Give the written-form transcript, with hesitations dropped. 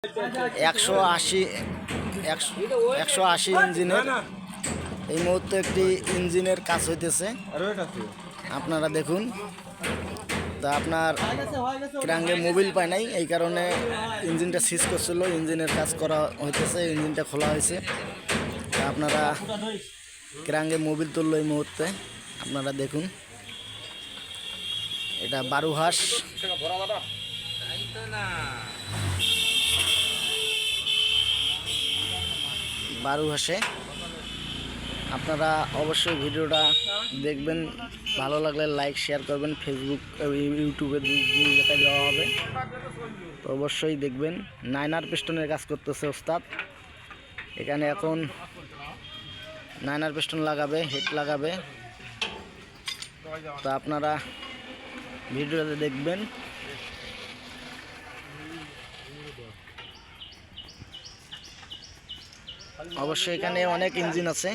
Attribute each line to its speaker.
Speaker 1: 180 180 ইঞ্জিনের এই মুহূর্তে একটি ইঞ্জিনের কাজ হইতেছে, আপনারা দেখুন। তা আপনার ক্রাঙ্গে মোবিল পায় নাই, এই কারণে ইঞ্জিনটা সিজ করছিল, ইঞ্জিনের কাজ করা হইতেছে, ইঞ্জিনটা খোলা হয়েছে। তা আপনারা ক্রাঙ্গে মোবিল তুললো এই মুহূর্তে, আপনারা দেখুন। এটা বারুহাঁস, বারুহাঁসে আপনারা অবশ্যই ভিডিওটা দেখবেন, ভালো লাগলে লাইক শেয়ার করবেন, ফেসবুক ইউটিউবে দেওয়া হবে, তো অবশ্যই দেখবেন। 9R পিস্টনের কাজ করতেছে ওস্তাদ, এখানে এখন 9R পিস্টন লাগাবে, হেড লাগাবে, তো আপনারা ভিডিওতে দেখবেন। অবশ্যই এখানে অনেক ইঞ্জিন আছে।